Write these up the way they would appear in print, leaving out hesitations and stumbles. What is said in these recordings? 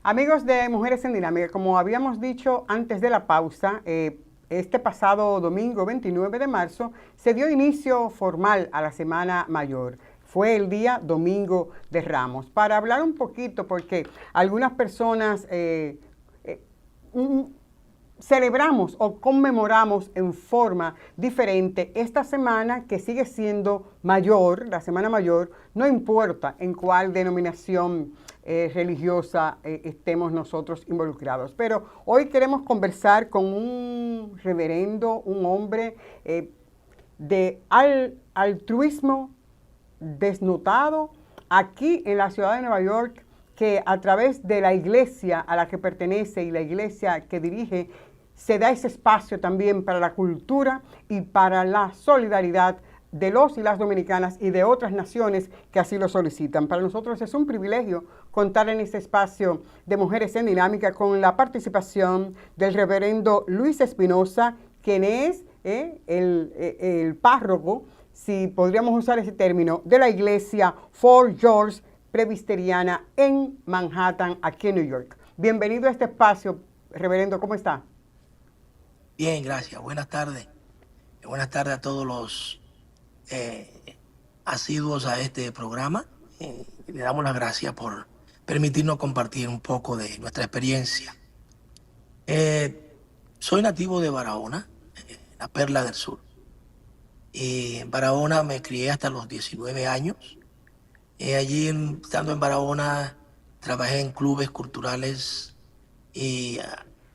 Amigos de Mujeres en Dinámica, como habíamos dicho antes de la pausa, este pasado domingo 29 de marzo se dio inicio formal a la Semana Mayor. Fue el día Domingo de Ramos. Para hablar un poquito, porque algunas personas celebramos o conmemoramos en forma diferente esta semana que sigue siendo mayor, la Semana Mayor, no importa en cuál denominación religiosa estemos nosotros involucrados. Pero hoy queremos conversar con un reverendo, un hombre de altruismo desnotado aquí en la ciudad de Nueva York, que a través de la iglesia a la que pertenece y la iglesia que dirige, se da ese espacio también para la cultura y para la solidaridad de los y las dominicanas y de otras naciones que así lo solicitan. Para nosotros es un privilegio contar en este espacio de Mujeres en Dinámica con la participación del reverendo Luis Espinosa, quien es el párroco, si podríamos usar ese término, de la iglesia Fort George Presbiteriana en Manhattan, aquí en New York. Bienvenido a este espacio, reverendo, ¿cómo está? Bien, gracias. Buenas tardes. Buenas tardes a todos los asiduos a este programa. Le damos las gracias por permitirnos compartir un poco de nuestra experiencia. Eh, Soy nativo de Barahona, la Perla del Sur. Y en Barahona me crié hasta los 19 años. Allí, estando en Barahona, trabajé en clubes culturales y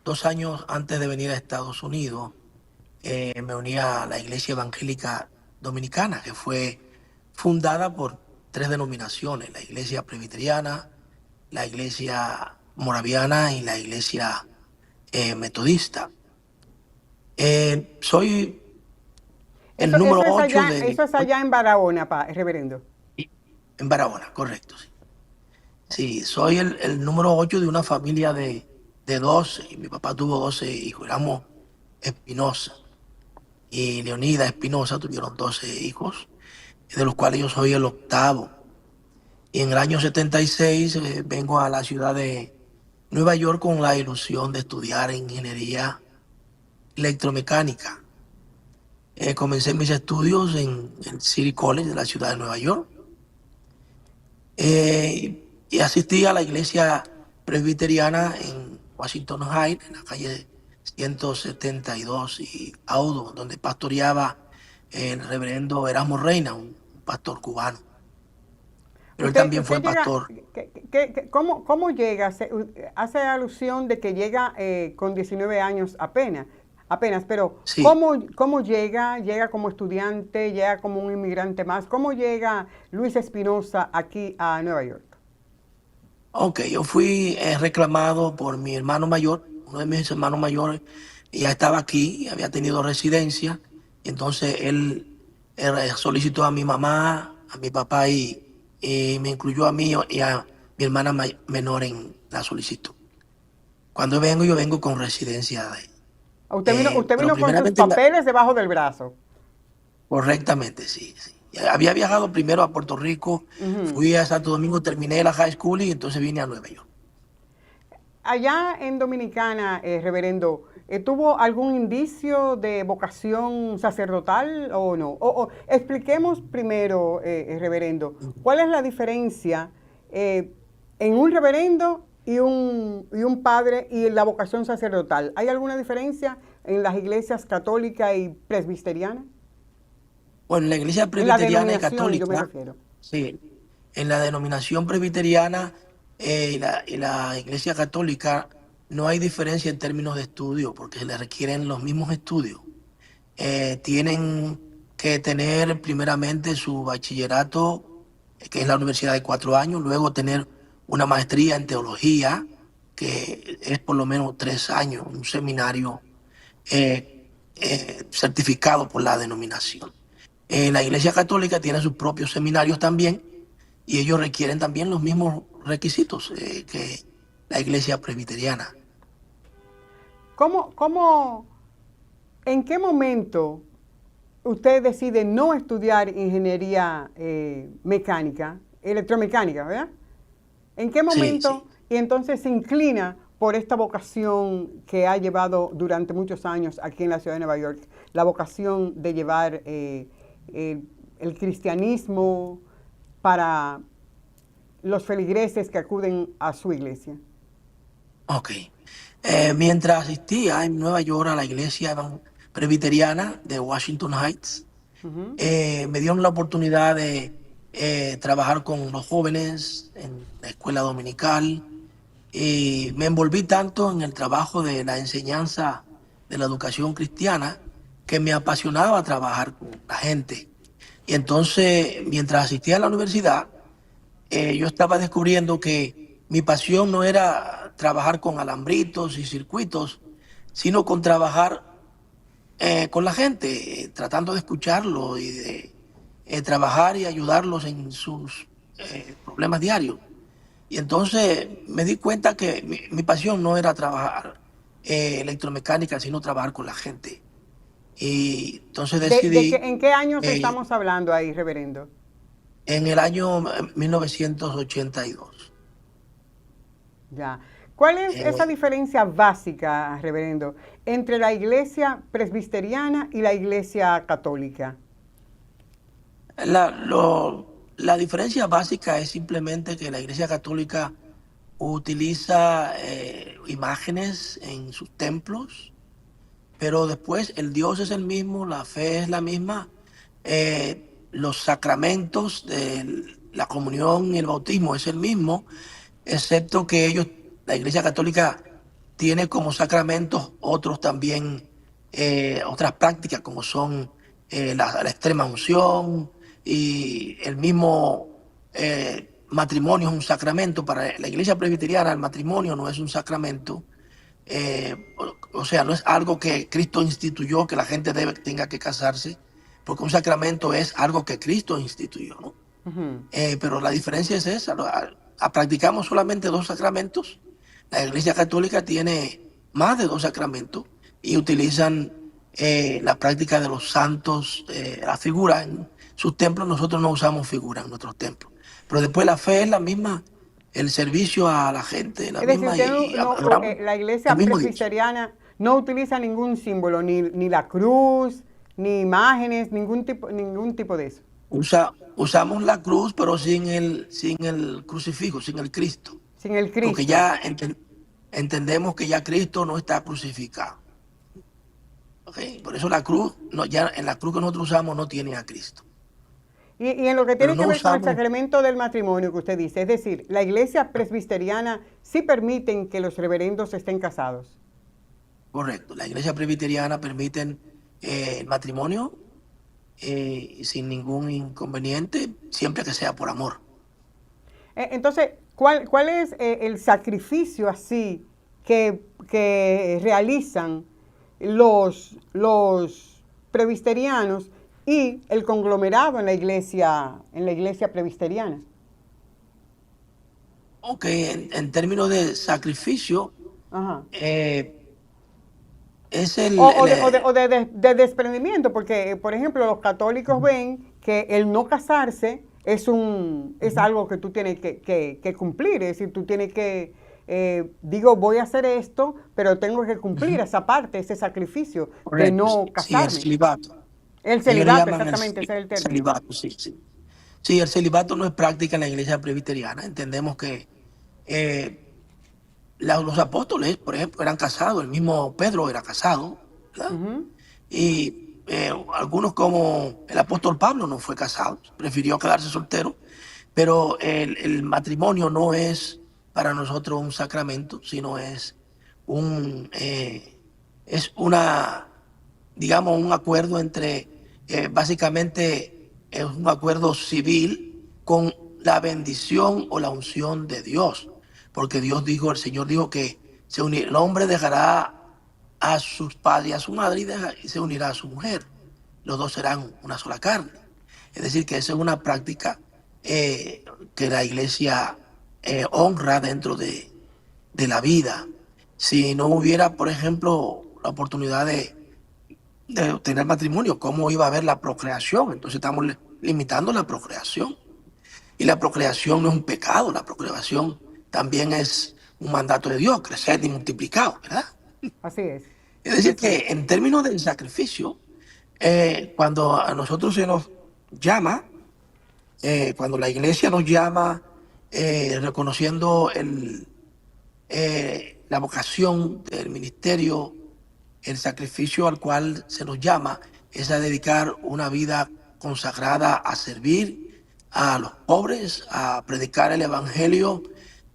2 años antes de venir a Estados Unidos, me uní a la Iglesia Evangélica Dominicana, que fue fundada por tres denominaciones: la Iglesia Presbiteriana, la Iglesia Moraviana y la Iglesia Metodista. Soy el Eso, número eso es 8 allá, eso es allá en Barahona, reverendo. en Barahona, correcto. Sí, sí, soy el número 8 de una familia de 12. Y mi papá tuvo 12 hijos. Éramos Espinosa y Leonida Espinosa, tuvieron 12 hijos, de los cuales yo soy el octavo. Y en el año 76 vengo a la ciudad de Nueva York con la ilusión de estudiar ingeniería electromecánica. Comencé mis estudios en el City College de la ciudad de Nueva York, y asistí a la iglesia presbiteriana en Washington Heights, en la calle 172 y Audo, donde pastoreaba el reverendo Erasmo Reina, un pastor cubano. Pero él también fue Usted llega, pastor. ¿cómo llega? Hace alusión de que llega con 19 años apenas, pero Sí, ¿cómo llega? ¿Llega como estudiante? ¿Llega como un inmigrante más? ¿Cómo llega Luis Espinosa aquí a Nueva York? ok, yo fui reclamado por mi hermano mayor. Uno de mis hermanos mayores ya estaba aquí, había tenido residencia, y entonces él solicitó a mi mamá, a mi papá, y me incluyó a mí y a mi hermana menor en la solicitud. Cuando vengo, yo vengo con residencia Usted pero vino con sus primeramente, papeles debajo del brazo. correctamente, sí, sí. Había viajado primero a Puerto Rico, Ujú. fui a Santo Domingo, terminé la high school y entonces vine a Nueva York. Allá en Dominicana, reverendo, ¿tuvo algún indicio de vocación sacerdotal o no? Expliquemos primero, reverendo, ¿cuál es la diferencia eh, en un reverendo y un padre y en la vocación sacerdotal? ¿Hay alguna diferencia en las iglesias católica y presbiteriana? Bueno, en la iglesia En la presbiteriana y denominación, yo me católica, refiero. sí, en la denominación presbiteriana y la iglesia católica no hay diferencia en términos de estudio, porque se le requieren los mismos estudios. Tienen que tener primeramente su bachillerato, que es la universidad de 4 años, luego tener una maestría en teología, que es por lo menos 3 años, un seminario certificado por la denominación. La Iglesia Católica tiene sus propios seminarios también, y ellos requieren también los mismos requisitos que la Iglesia Presbiteriana. ¿Cómo, en qué momento usted decide no estudiar ingeniería mecánica, electromecánica, ¿verdad? ¿En qué Sí, momento sí. y entonces se inclina por esta vocación que ha llevado durante muchos años aquí en la ciudad de Nueva York, la vocación de llevar el cristianismo para los feligreses que acuden a su iglesia. Ok. Mientras asistía en Nueva York a la iglesia presbiteriana de Washington Heights, Ujú. me dieron la oportunidad de trabajar con los jóvenes en la escuela dominical y me envolví tanto en el trabajo de la enseñanza de la educación cristiana que me apasionaba trabajar con la gente. Y entonces, mientras asistía a la universidad, yo estaba descubriendo que mi pasión no era trabajar con alambritos y circuitos, sino con trabajar con la gente, tratando de escucharlo y de trabajar y ayudarlos en sus problemas diarios. Y entonces me di cuenta que mi pasión no era trabajar electromecánica, sino trabajar con la gente. Y entonces ¿En decidí qué años eh, estamos hablando ahí, reverendo? en el año 1982. Ya. ¿Cuál es esa Eh, diferencia básica, reverendo, entre la iglesia presbiteriana y la iglesia católica? la diferencia básica es simplemente que la Iglesia Católica utiliza imágenes en sus templos, pero después el Dios es el mismo, la fe es la misma, los sacramentos de la comunión y el bautismo es el mismo, excepto que la Iglesia Católica tiene como sacramentos otros también, otras prácticas como son la extrema unción y el mismo matrimonio es un sacramento. Para la Iglesia presbiteriana el matrimonio no es un sacramento, o sea, no es algo que Cristo instituyó, que la gente tenga que casarse, porque un sacramento es algo que Cristo instituyó, ¿no? Ujú. Pero la diferencia es esa, ¿no? Practicamos solamente dos sacramentos. La Iglesia Católica tiene más de dos sacramentos y utilizan la práctica de los santos, la figura en sus templos. Nosotros no usamos figuras en nuestros templos. Pero después la fe es la misma, el servicio a la gente, la Es decir, misma, usted y adoramos la al iglesia mismo Dios. presbiteriana no utiliza ningún símbolo, ni la cruz, ni imágenes, ningún tipo de eso. Usamos la cruz, pero sin el crucifijo, sin el Cristo. Sin el Porque Cristo. ya entendemos que ya Cristo no está crucificado. ¿Ok? Por eso la cruz, no, ya en la cruz que nosotros usamos no tiene a Cristo. Y en lo que Pero tiene que no ver con el usamos, sacramento del matrimonio que usted dice, es decir, la iglesia presbiteriana sí permiten que los reverendos estén casados. correcto, la iglesia presbiteriana permiten el matrimonio sin ningún inconveniente, siempre que sea por amor. Entonces, ¿cuál es el sacrificio así que realizan los presbiterianos y el conglomerado en la iglesia presbiteriana? Ok, en términos de sacrificio, Ajá. eh, es el De desprendimiento, porque, por ejemplo, los católicos ven que el no casarse es algo que tú tienes que cumplir, es decir, tú tienes que, digo, voy a hacer esto, pero tengo que cumplir esa parte, ese sacrificio de correcto, no sí, el casarme. celibato. El Ellos le celibato, llaman el exactamente, ese es el término. celibato, sí, sí. Sí, el celibato no es práctica en la iglesia presbiteriana. Entendemos que eh, los apóstoles, por ejemplo, eran casados. El mismo Pedro era casado, ¿verdad? Ujú. Y algunos como el apóstol Pablo no fue casado, prefirió quedarse soltero. Pero el matrimonio no es para nosotros un sacramento, sino un, eh, es una, digamos, un acuerdo entre, básicamente, es un acuerdo civil con la bendición o la unción de Dios. Porque Dios dijo, el Señor dijo que el hombre dejará a sus padres y a su madre y se unirá a su mujer. Los dos serán una sola carne. Es decir, que esa es una práctica eh, que la iglesia honra dentro de la vida. Si no hubiera, por ejemplo, la oportunidad de tener matrimonio, ¿cómo iba a haber la procreación? Entonces estamos limitando la procreación. Y la procreación no es un pecado, la procreación también es un mandato de Dios, crecer y multiplicar, ¿verdad? Así es. Es decir, que en términos del sacrificio, cuando a nosotros se nos llama, cuando la iglesia nos llama, reconociendo la vocación del ministerio, el sacrificio al cual se nos llama es a dedicar una vida consagrada a servir a los pobres, a predicar el evangelio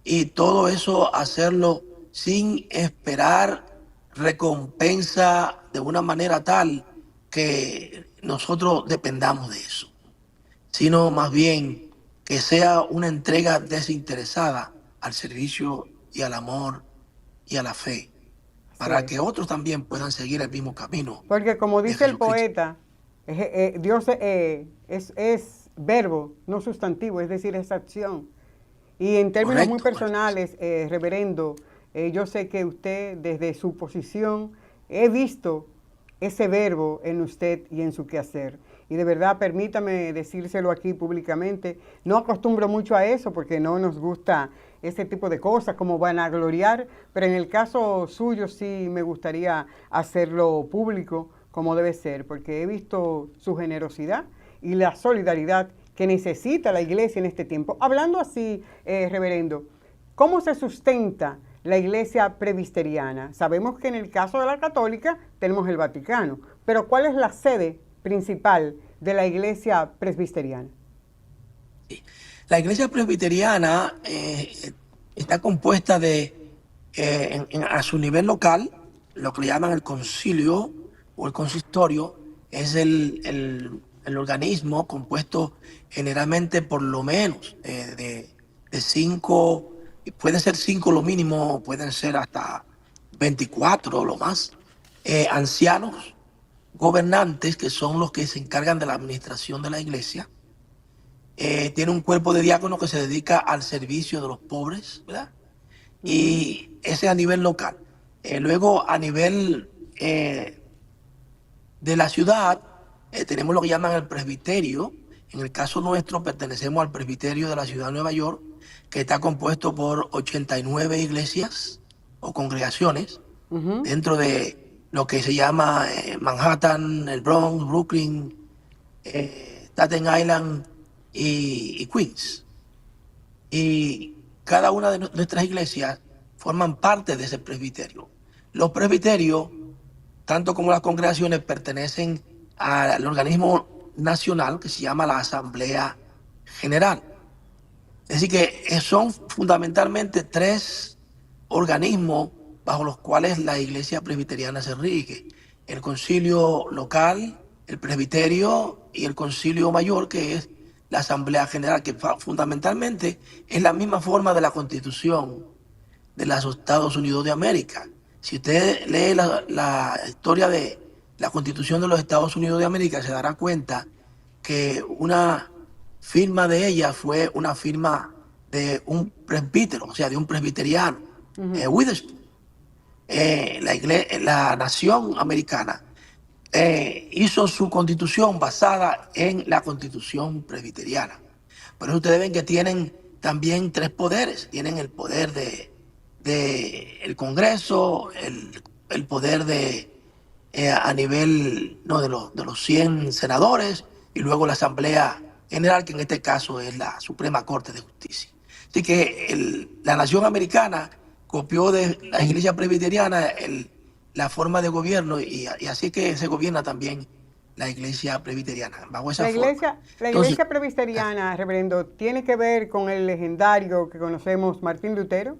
y todo eso hacerlo sin esperar recompensa de una manera tal que nosotros dependamos de eso, sino más bien que sea una entrega desinteresada al servicio y al amor y a la fe, Así para es. que otros también puedan seguir el mismo camino Porque como de dice el Jesucristo. poeta, Dios es verbo, no sustantivo, es decir, es acción. Y en términos muy Correcto, correcto. personales, reverendo, yo sé que usted desde su posición, he visto ese verbo en usted y en su quehacer. Y de verdad, permítame decírselo aquí públicamente, no acostumbro mucho a eso porque no nos gusta ese tipo de cosas como vanagloriar, pero en el caso suyo sí me gustaría hacerlo público como debe ser, porque he visto su generosidad y la solidaridad que necesita la iglesia en este tiempo. Hablando así, reverendo, ¿cómo se sustenta la iglesia presbiteriana? Sabemos que en el caso de la católica tenemos el Vaticano, pero ¿cuál es la sede principal de la iglesia presbiteriana? La iglesia presbiteriana está compuesta a su nivel local, lo que le llaman el concilio o el consistorio, es el organismo compuesto generalmente por lo menos de cinco, pueden ser cinco lo mínimo, pueden ser hasta 24 lo más, ancianos, gobernantes, que son los que se encargan de la administración de la iglesia. Tiene un cuerpo de diáconos que se dedica al servicio de los pobres, ¿verdad? Y ese a nivel local. Luego, a nivel de la ciudad, tenemos lo que llaman el presbiterio. En el caso nuestro, pertenecemos al presbiterio de la ciudad de Nueva York, que está compuesto por 89 iglesias o congregaciones dentro de lo que se llama Manhattan, el Bronx, Brooklyn, Staten Island y Queens. Y cada una de nuestras iglesias forman parte de ese presbiterio. Los presbiterios, tanto como las congregaciones, pertenecen al organismo nacional que se llama la Asamblea General. Es decir, que son fundamentalmente tres organismos bajo los cuales la iglesia presbiteriana se rige: el concilio local, el presbiterio y el concilio mayor, que es la Asamblea General, que fundamentalmente es la misma forma de la Constitución de los Estados Unidos de América. Si usted lee la historia de la Constitución de los Estados Unidos de América, se dará cuenta que una firma de ella fue una firma de un presbítero, o sea, de un presbiteriano, Witherspoon. La nación americana hizo su constitución basada en la constitución presbiteriana. Por eso ustedes ven que tienen también tres poderes. Tienen el poder el Congreso, el poder a nivel de los 100 senadores, y luego la Asamblea General, que en este caso es la Suprema Corte de Justicia. Así que la nación americana copió de la iglesia presbiteriana la forma de gobierno, y así que se gobierna también la iglesia presbiteriana, bajo esa forma. La iglesia presbiteriana, reverendo, ¿tiene que ver con el legendario que conocemos Martín Lutero?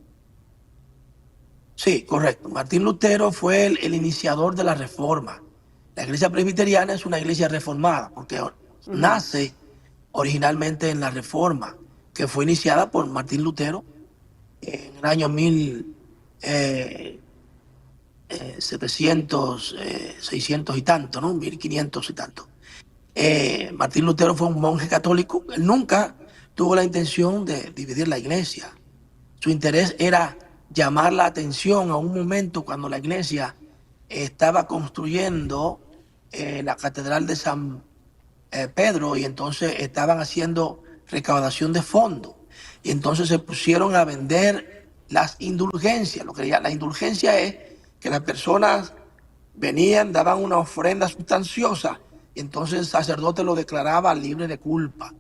Sí, correcto. Martín Lutero fue el iniciador de la reforma. La iglesia presbiteriana es una iglesia reformada porque nace originalmente en la reforma, que fue iniciada por Martín Lutero en el año 1700, 600 y tanto, ¿no? 1500 y tanto. Martín Lutero fue un monje católico. Él nunca tuvo la intención de dividir la iglesia. Su interés era llamar la atención a un momento cuando la iglesia estaba construyendo la catedral de San Pedro, y entonces estaban haciendo recaudación de fondos. Y entonces se pusieron a vender las indulgencias. La indulgencia es que las personas venían, daban una ofrenda sustanciosa, y entonces el sacerdote lo declaraba libre de culpa.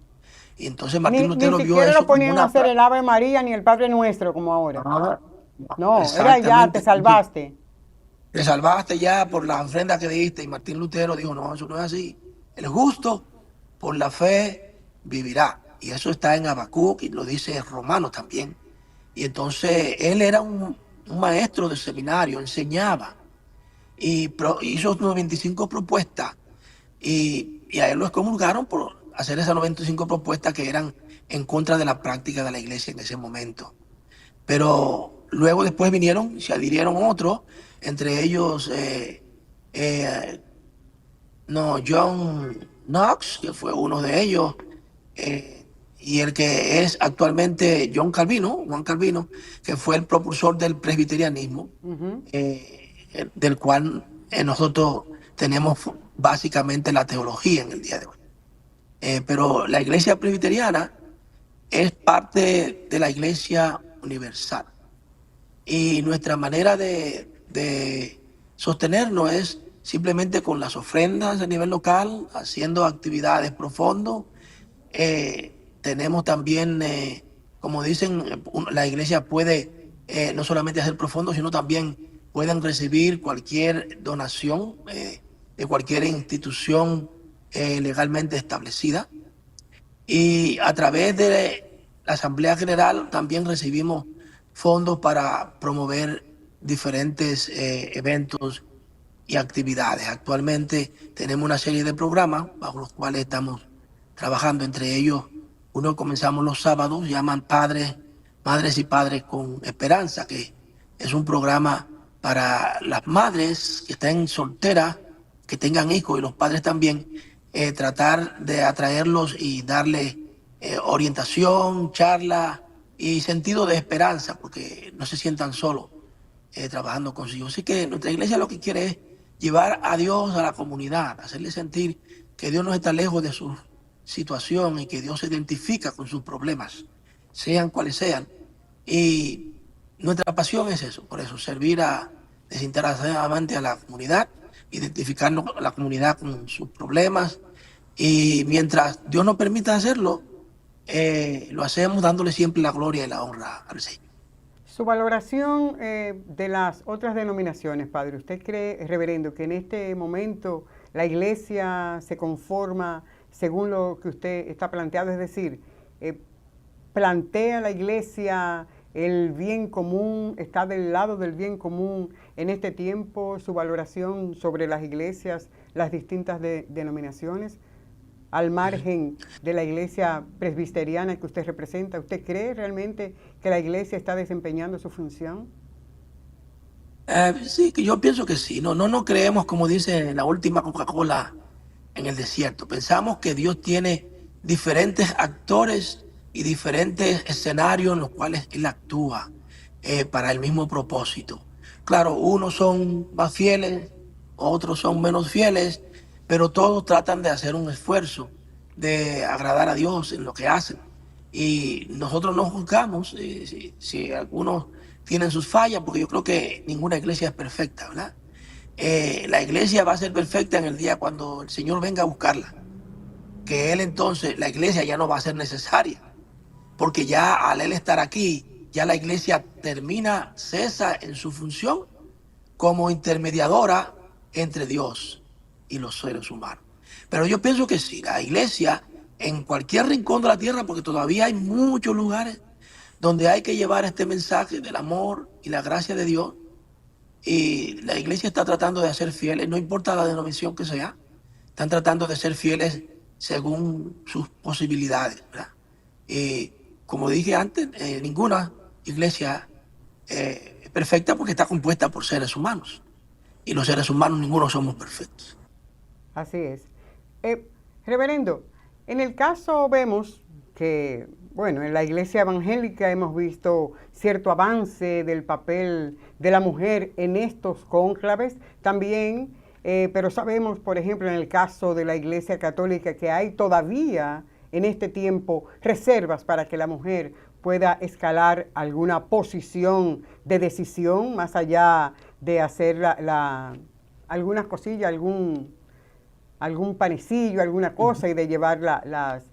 Y entonces Martín Ni Lutero vio siquiera lo eso como ponían a una hacer el práctica. Ave María ni el Padre Nuestro como ahora. No, era ya, te Exactamente. salvaste. Te salvaste ya por la ofrenda que diste. Y Martín Lutero dijo, no, eso no es así. El justo por la fe vivirá. Y eso está en Habacuc y lo dice Romanos también. Y entonces él era un maestro de seminario, enseñaba y hizo 95 propuestas y a él lo excomulgaron por hacer esas 95 propuestas que eran en contra de la práctica de la iglesia en ese momento. Pero luego después vinieron, se adhirieron otros, entre ellos eh, no, John Knox, que fue uno de ellos, y el que es actualmente Juan Calvino, que fue el propulsor del presbiterianismo, Ujú. del cual nosotros tenemos básicamente la teología en el día de hoy. Pero la iglesia presbiteriana es parte de la iglesia universal. Y nuestra manera de sostenernos es simplemente con las ofrendas a nivel local, haciendo actividades profundas. Tenemos también, como dicen, la iglesia puede no solamente hacer profundo, sino también pueden recibir cualquier donación de cualquier institución legalmente establecida. Y a través de la Asamblea General también recibimos fondos para promover diferentes eventos y actividades. Actualmente tenemos una serie de programas bajo los cuales estamos trabajando. Entre ellos, uno comenzamos los sábados, llaman Madres y Padres con Esperanza, que es un programa para las madres que estén solteras, que tengan hijos y los padres también, tratar de atraerlos y darles orientación, charla y sentido de esperanza, porque no se sientan solos trabajando con Dios. Así que nuestra iglesia lo que quiere es llevar a Dios a la comunidad, hacerle sentir que Dios no está lejos de su situación y que Dios se identifica con sus problemas, sean cuales sean. Y nuestra pasión es eso, por eso, servir desinteresadamente a la comunidad, identificarnos a la comunidad con sus problemas. Y mientras Dios nos permita hacerlo, lo hacemos dándole siempre la gloria y la honra al Señor. Su valoración de las otras denominaciones, padre. ¿Usted cree, reverendo, que en este momento la iglesia se conforma según lo que usted está planteado? Es decir, plantea la iglesia el bien común, está del lado del bien común en este tiempo. Su valoración sobre las iglesias, las distintas denominaciones, al margen de la iglesia presbiteriana que usted representa. ¿Usted cree realmente que la iglesia está desempeñando su función? Sí, que yo pienso que sí. No creemos, como dice la última Coca-Cola en el desierto. Pensamos que Dios tiene diferentes actores y diferentes escenarios en los cuales Él actúa para el mismo propósito. Claro, unos son más fieles, otros son menos fieles, pero todos tratan de hacer un esfuerzo de agradar a Dios en lo que hacen. Y nosotros no juzgamos si algunos tienen sus fallas, porque yo creo que ninguna iglesia es perfecta, ¿verdad? La iglesia va a ser perfecta en el día cuando el Señor venga a buscarla, que Él entonces, la iglesia ya no va a ser necesaria, porque ya al Él estar aquí, ya la iglesia cesa en su función como intermediadora entre Dios y los seres humanos. Pero yo pienso que sí, la iglesia en cualquier rincón de la tierra, porque todavía hay muchos lugares donde hay que llevar este mensaje del amor y la gracia de Dios, y la iglesia está tratando de ser fieles, no importa la denominación que sea, están tratando de ser fieles según sus posibilidades, ¿verdad? Y como dije antes, ninguna iglesia es perfecta porque está compuesta por seres humanos. Y los seres humanos, ninguno somos perfectos. Así es. Reverendo, en el caso vemos que, bueno, en la iglesia evangélica hemos visto cierto avance del papel de la mujer en estos cónclaves también, pero sabemos, por ejemplo, en el caso de la iglesia católica que hay todavía en este tiempo reservas para que la mujer pueda escalar alguna posición de decisión más allá de hacer algunas cosillas, algún panecillo, alguna cosa y de llevar las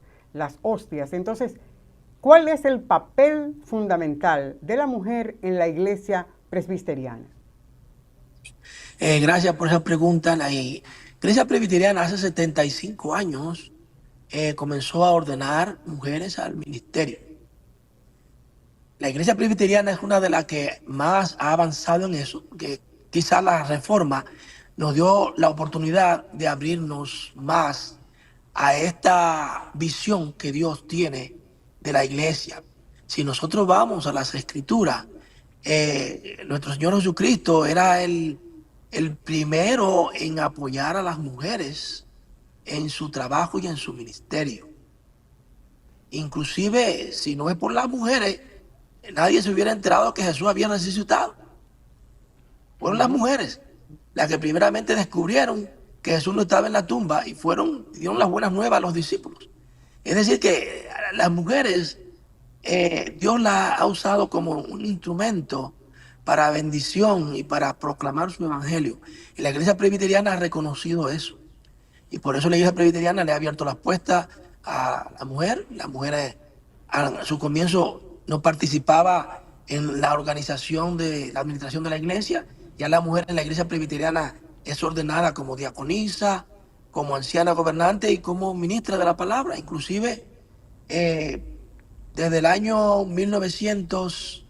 hostias. Entonces, ¿cuál es el papel fundamental de la mujer en la iglesia presbiteriana? Gracias por esa pregunta. La iglesia presbiteriana hace 75 años comenzó a ordenar mujeres al ministerio. La iglesia presbiteriana es una de las que más ha avanzado en eso, que quizá la reforma nos dio la oportunidad de abrirnos más a esta visión que Dios tiene de la iglesia. Si nosotros vamos a las escrituras, nuestro Señor Jesucristo era el primero en apoyar a las mujeres en su trabajo y en su ministerio. Inclusive, si no es por las mujeres, nadie se hubiera enterado que Jesús había resucitado. Fueron las mujeres las que primeramente descubrieron que Jesús no estaba en la tumba y dieron las buenas nuevas a los discípulos. Es decir, que las mujeres, Dios las ha usado como un instrumento para bendición y para proclamar su evangelio. Y la iglesia presbiteriana ha reconocido eso. Y por eso la iglesia presbiteriana le ha abierto las puertas a la mujer. La mujer a su comienzo no participaba en la organización de la administración de la iglesia. Ya la mujer en la iglesia presbiteriana es ordenada como diaconisa, como anciana gobernante y como ministra de la palabra. Inclusive desde el año 1900,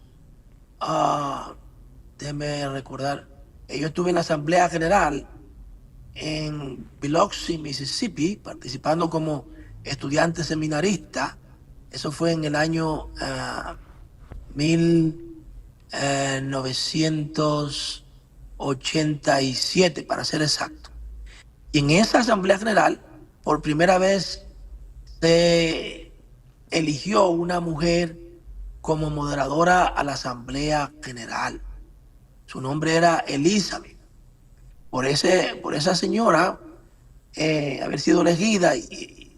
déjeme recordar, yo estuve en la Asamblea General en Biloxi, Mississippi, participando como estudiante seminarista. Eso fue en el año 1987, para ser exacto. Y en esa Asamblea General, por primera vez, se eligió una mujer como moderadora a la Asamblea General. Su nombre era Elizabeth. Por esa señora haber sido elegida y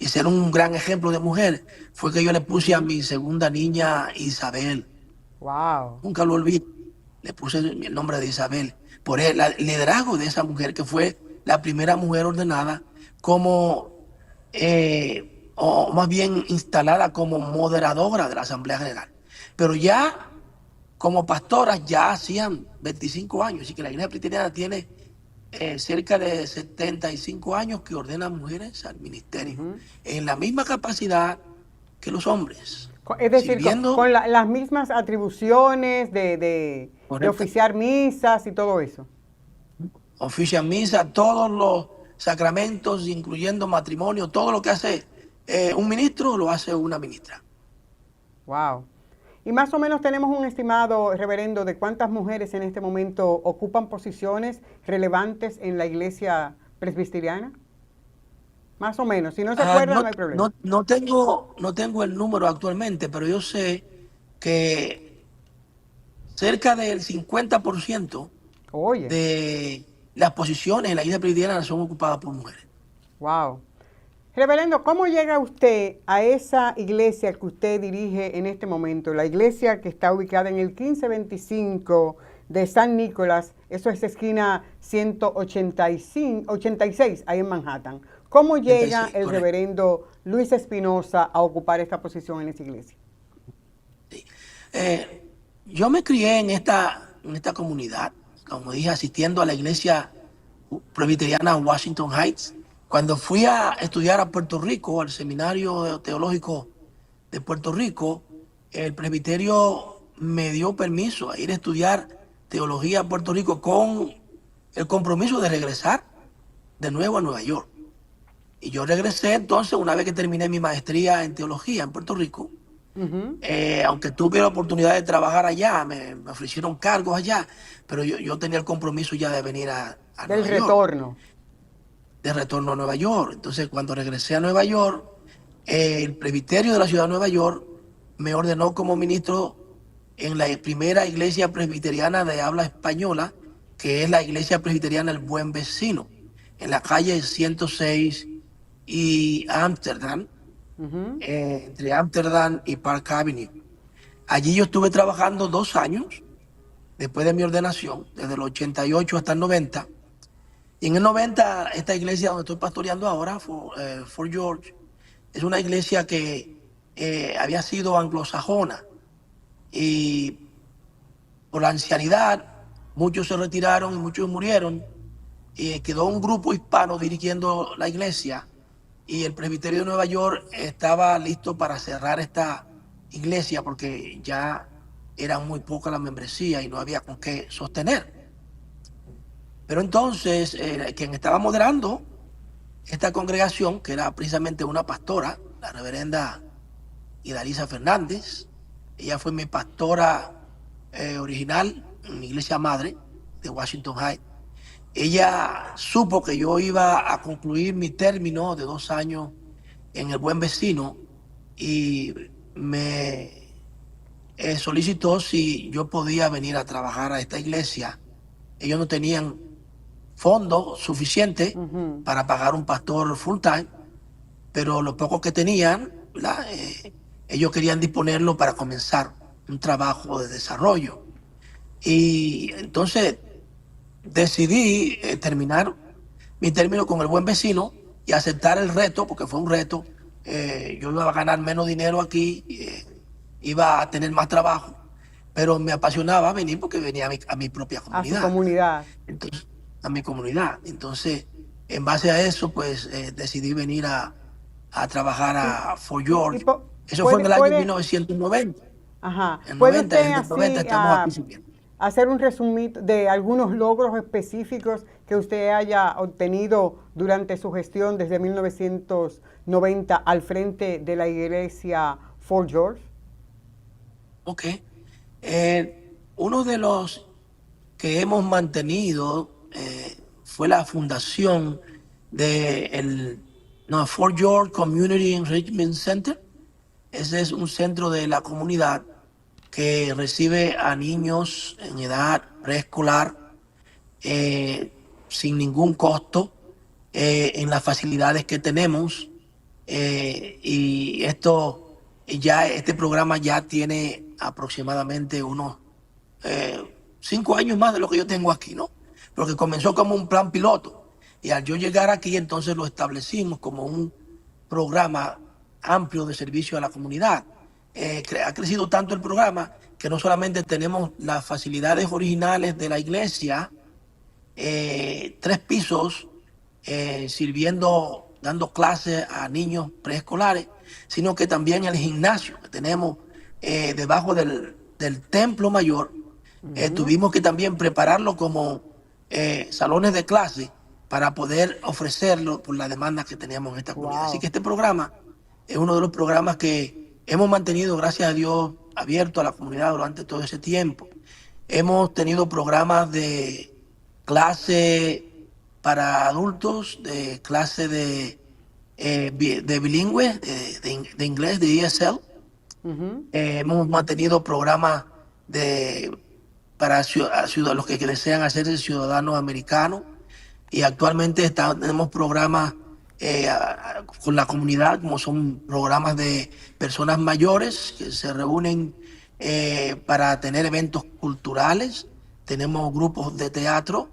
ser un gran ejemplo de mujer, fue que yo le puse a mi segunda niña Isabel. Wow. Nunca lo olvidé. Le puse el nombre de Isabel por el liderazgo de esa mujer, que fue la primera mujer ordenada como, o más bien instalada como moderadora de la Asamblea General. Pero ya como pastoras ya hacían 25 años, así que la iglesia presbiteriana tiene cerca de 75 años que ordena mujeres al ministerio, en la misma capacidad que los hombres. Es decir, con las mismas atribuciones de oficiar misas y todo eso. Ofician misa, todos los sacramentos, incluyendo matrimonio, todo lo que hace un ministro lo hace una ministra. Wow. Y más o menos tenemos un estimado, reverendo, de cuántas mujeres en este momento ocupan posiciones relevantes en la iglesia presbiteriana. Más o menos. Si no se acuerdan, no hay problema. No tengo el número actualmente, pero yo sé que cerca del 50% de las posiciones en la iglesia presbiteriana son ocupadas por mujeres. Wow. Reverendo, ¿cómo llega usted a esa iglesia que usted dirige en este momento? La iglesia que está ubicada en el 1525 de San Nicolás, eso es esquina 186, ahí en Manhattan. ¿Cómo llega el reverendo Luis Espinosa a ocupar esta posición en esa iglesia? Sí. Yo me crié en esta comunidad, como dije, asistiendo a la iglesia presbiteriana Washington Heights. Cuando fui a estudiar a Puerto Rico, al Seminario Teológico de Puerto Rico, el presbiterio me dio permiso a ir a estudiar teología a Puerto Rico con el compromiso de regresar de nuevo a Nueva York. Y yo regresé entonces, una vez que terminé mi maestría en teología en Puerto Rico, aunque tuve la oportunidad de trabajar allá, me ofrecieron cargos allá, pero yo tenía el compromiso ya de venir a Nueva York. Del retorno. De retorno a Nueva York. Entonces, cuando regresé a Nueva York, el presbiterio de la ciudad de Nueva York me ordenó como ministro en la primera iglesia presbiteriana de habla española, que es la iglesia presbiteriana El Buen Vecino, en la calle 106 y Amsterdam, entre Amsterdam y Park Avenue. Allí yo estuve trabajando 2 años después de mi ordenación, desde el 88 hasta el 90. Y en el 90, esta iglesia donde estoy pastoreando ahora, Fort George, es una iglesia que había sido anglosajona. Y por la ancianidad, muchos se retiraron y muchos murieron. Y quedó un grupo hispano dirigiendo la iglesia. Y el presbiterio de Nueva York estaba listo para cerrar esta iglesia porque ya eran muy pocas las membresías y no había con qué sostener. Pero entonces, quien estaba moderando esta congregación, que era precisamente una pastora, la reverenda Idalisa Fernández, ella fue mi pastora original en mi iglesia madre de Washington Heights. Ella supo que yo iba a concluir mi término de 2 años en El Buen Vecino y me solicitó si yo podía venir a trabajar a esta iglesia. Ellos no tenían fondos suficientes para pagar un pastor full time, pero lo poco que tenían, ellos querían disponerlo para comenzar un trabajo de desarrollo. Y entonces decidí terminar mi término con El Buen Vecino y aceptar el reto, porque fue un reto. Yo iba a ganar menos dinero aquí, iba a tener más trabajo, pero me apasionaba venir porque venía a mi propia comunidad. A su comunidad. Entonces, a mi comunidad. Entonces, en base a eso, pues decidí venir a trabajar a Fort George. Eso fue en el año 1990. Ajá. En ¿Puede 90, usted en el 90 estamos aquí subiendo. Hacer un resumen de algunos logros específicos que usted haya obtenido durante su gestión desde 1990 al frente de la iglesia Fort George? Ok. Uno de los que hemos mantenido fue la fundación de Fort George Community Enrichment Center. Ese es un centro de la comunidad que recibe a niños en edad preescolar sin ningún costo en las facilidades que tenemos. Y este programa ya tiene aproximadamente unos 5 años más de lo que yo tengo aquí, ¿no? Porque comenzó como un plan piloto. Y al yo llegar aquí, entonces lo establecimos como un programa amplio de servicio a la comunidad. Ha crecido tanto el programa que no solamente tenemos las facilidades originales de la iglesia, 3 pisos, dando clases a niños preescolares, sino que también el gimnasio que tenemos debajo del templo mayor, tuvimos que también prepararlo como salones de clase para poder ofrecerlo por la demanda que teníamos en esta comunidad. Así que este programa es uno de los programas que hemos mantenido, gracias a Dios, abierto a la comunidad durante todo ese tiempo. Hemos tenido programas de clase para adultos, de clase de bilingüe, de inglés, de ESL. Hemos mantenido programas para los que desean hacerse ciudadanos americanos, y actualmente tenemos programas con la comunidad, como son programas de personas mayores que se reúnen para tener eventos culturales. Tenemos grupos de teatro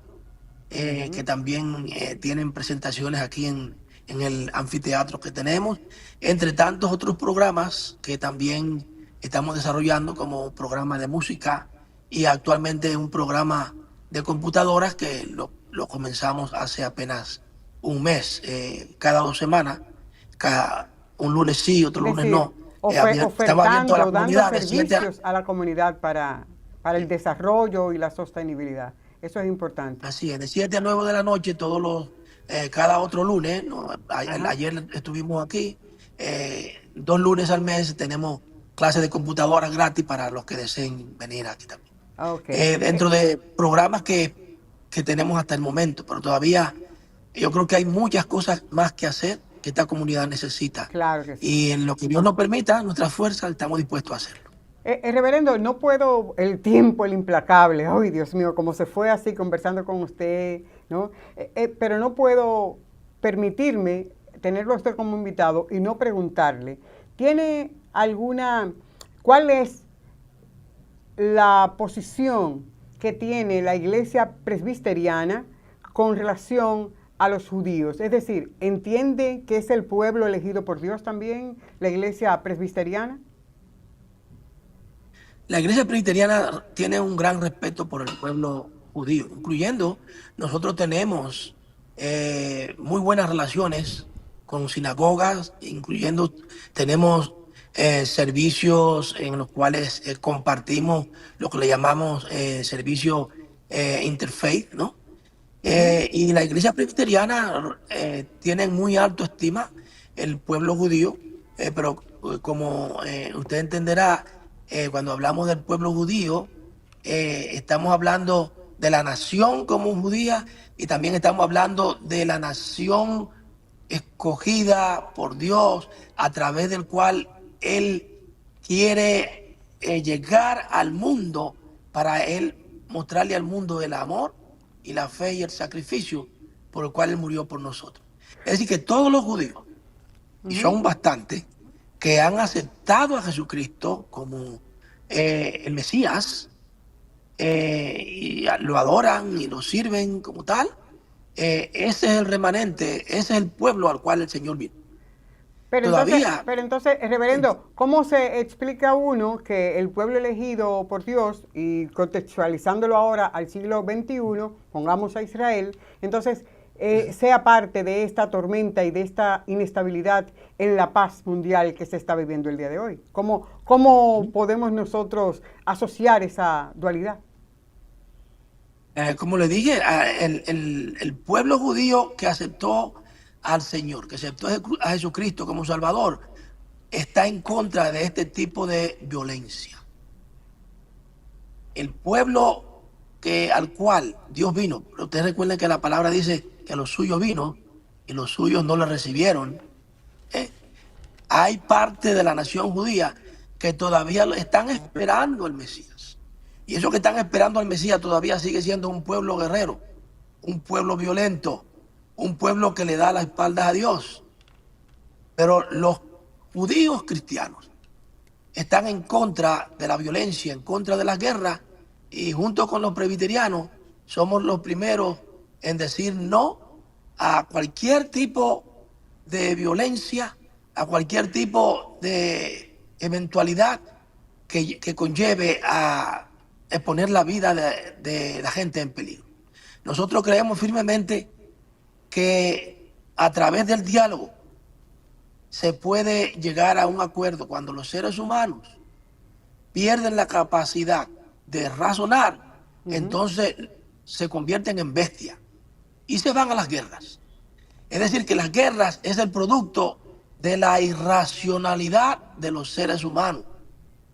que también tienen presentaciones aquí en el anfiteatro que tenemos, entre tantos otros programas que también estamos desarrollando, como programa de música y actualmente un programa de computadoras que lo comenzamos hace apenas un mes, cada 2 semanas, un lunes sí, otro lunes no. Estamos abiertos a la comunidad, dando servicios a la comunidad para el desarrollo y la sostenibilidad. Eso es importante. Así es, de 7 a 9 de la noche, cada otro lunes, ¿no? Ayer estuvimos aquí, 2 lunes al mes tenemos clases de computadoras gratis para los que deseen venir aquí también. Dentro de programas que tenemos hasta el momento, pero todavía yo creo que hay muchas cosas más que hacer que esta comunidad necesita. Claro que sí. Y en lo que Dios nos permita, nuestra fuerza, estamos dispuestos a hacerlo. Reverendo, no puedo, el tiempo, el implacable, ay Dios mío, como se fue así conversando con usted, ¿no? Pero no puedo permitirme tenerlo a usted como invitado y no preguntarle, ¿cuál es la posición que tiene la iglesia presbiteriana con relación a los judíos? Es decir, ¿entiende que es el pueblo elegido por Dios también la iglesia presbiteriana? La iglesia presbiteriana tiene un gran respeto por el pueblo judío, incluyendo nosotros tenemos muy buenas relaciones con sinagogas, incluyendo tenemos servicios en los cuales compartimos lo que le llamamos servicio interfaith, ¿no? Y la iglesia presbiteriana tiene muy alto estima el pueblo judío, pero como usted entenderá, cuando hablamos del pueblo judío, estamos hablando de la nación como judía y también estamos hablando de la nación escogida por Dios a través del cual Él quiere llegar al mundo para Él mostrarle al mundo el amor y la fe y el sacrificio por el cual Él murió por nosotros. Es decir, que todos los judíos, y son bastantes, que han aceptado a Jesucristo como el Mesías, y lo adoran y lo sirven como tal, ese es el remanente, ese es el pueblo al cual el Señor vino. Pero entonces, reverendo, ¿cómo se explica uno que el pueblo elegido por Dios, y contextualizándolo ahora al siglo XXI, pongamos a Israel, entonces sea parte de esta tormenta y de esta inestabilidad en la paz mundial que se está viviendo el día de hoy? ¿Cómo podemos nosotros asociar esa dualidad? Como le dije, el pueblo judío que aceptó al Señor, que aceptó a Jesucristo como Salvador, está en contra de este tipo de violencia. El pueblo al cual Dios vino, pero ustedes recuerden que la palabra dice que a los suyos vino y los suyos no le recibieron. Hay parte de la nación judía que todavía están esperando al Mesías. Y esos que están esperando al Mesías todavía sigue siendo un pueblo guerrero, un pueblo violento, un pueblo que le da la espalda a Dios. Pero los judíos cristianos están en contra de la violencia, en contra de la guerra, y junto con los presbiterianos somos los primeros en decir no a cualquier tipo de violencia, a cualquier tipo de eventualidad que conlleve a exponer la vida de la gente en peligro. Nosotros creemos firmemente que a través del diálogo se puede llegar a un acuerdo cuando los seres humanos pierden la capacidad de razonar, entonces se convierten en bestias y se van a las guerras. Es decir, que las guerras es el producto de la irracionalidad de los seres humanos,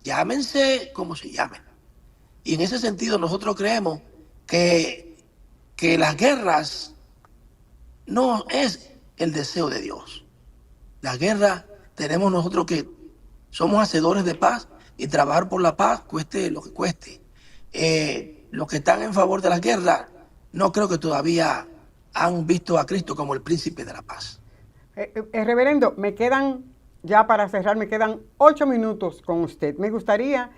llámense como se llamen. Y en ese sentido nosotros creemos que las guerras no es el deseo de Dios. La guerra tenemos nosotros que somos hacedores de paz y trabajar por la paz, cueste lo que cueste. Los que están en favor de la guerra no creo que todavía han visto a Cristo como el príncipe de la paz. Reverendo, ya para cerrar, me quedan 8 minutos con usted. Me gustaría,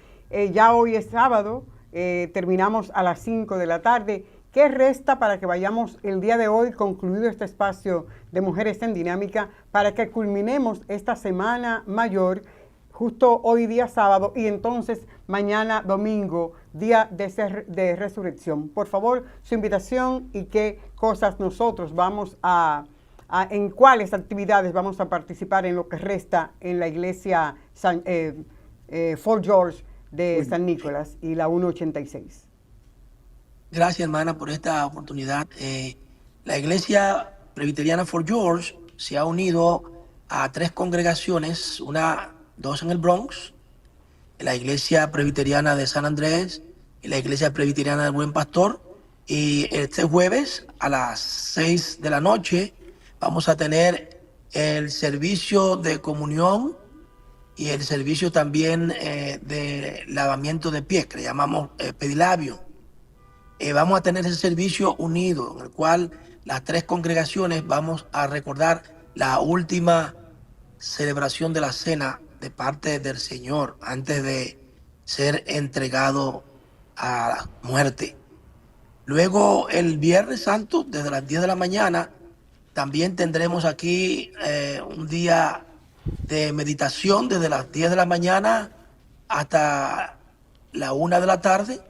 ya hoy es sábado, terminamos a las 5 de la tarde. ¿Qué resta para que vayamos el día de hoy, concluido este espacio de Mujeres en Dinámica, para que culminemos esta semana mayor, justo hoy día sábado, y entonces mañana domingo, día de resurrección? Por favor, su invitación y qué cosas nosotros vamos en cuáles actividades vamos a participar en lo que resta en la iglesia Fort George de San Nicolás y la 186. Dos hermana, por esta oportunidad. La iglesia presbiteriana Fort George se ha unido a 3 congregaciones, 2 en el Bronx, la iglesia presbiteriana de San Andrés y la iglesia presbiteriana del Buen Pastor. Y este jueves a las 6 de la noche vamos a tener el servicio de comunión y el servicio también de lavamiento de pies, que le llamamos pedilabio. Vamos a tener ese servicio unido, en el cual las 3 congregaciones vamos a recordar la última celebración de la cena de parte del Señor antes de ser entregado a la muerte. Luego el Viernes Santo, desde las 10 de la mañana, también tendremos aquí un día de meditación desde las 10 de la mañana hasta la 1 de la tarde.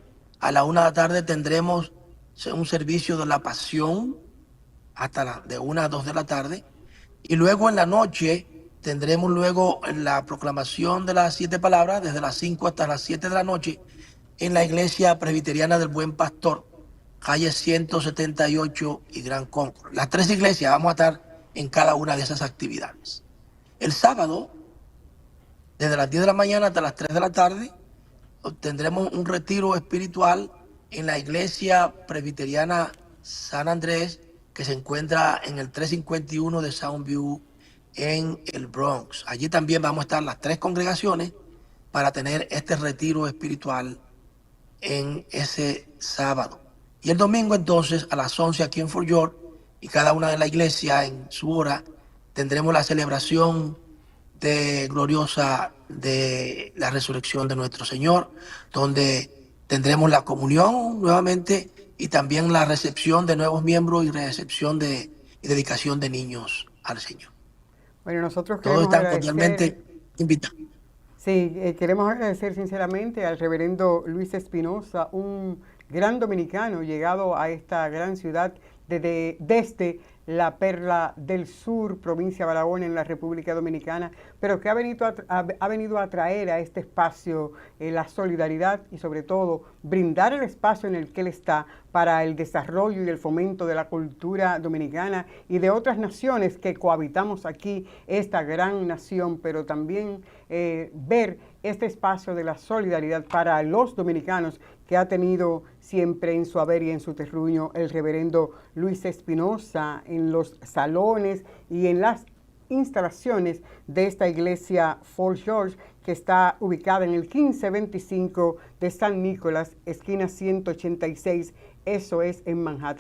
A la 1 de la tarde tendremos un servicio de la pasión hasta de 1 a 2 de la tarde. Y luego en la noche tendremos luego la proclamación de las 7 palabras desde las 5 hasta las 7 de la noche en la iglesia presbiteriana del Buen Pastor, calle 178 y Gran Concord. Las 3 iglesias vamos a estar en cada una de esas actividades. El sábado, desde las 10 de la mañana hasta las 3 de la tarde, tendremos un retiro espiritual en la iglesia presbiteriana San Andrés, que se encuentra en el 351 de Soundview en el Bronx. Allí también vamos a estar las 3 congregaciones para tener este retiro espiritual en ese sábado. Y el domingo entonces a las 11 aquí en Fort York, y cada una de la iglesia en su hora, tendremos la celebración gloriosa de la resurrección de nuestro Señor, donde tendremos la comunión nuevamente y también la recepción de nuevos miembros y recepción y dedicación de niños al Señor. Bueno, nosotros Todos queremos están agradecer, cordialmente invitados. sí, queremos agradecer sinceramente al reverendo Luis Espinosa, un gran dominicano llegado a esta gran ciudad desde la Perla del Sur, provincia de Barahona, en la República Dominicana, pero que ha venido a traer a este espacio la solidaridad y sobre todo brindar el espacio en el que él está para el desarrollo y el fomento de la cultura dominicana y de otras naciones que cohabitamos aquí, esta gran nación, pero también ver este espacio de la solidaridad para los dominicanos que ha tenido siempre en su haber y en su terruño el reverendo Luis Espinosa, en los salones y en las instalaciones de esta iglesia Fort George, que está ubicada en el 1525 de San Nicolás, esquina 186, eso es en Manhattan.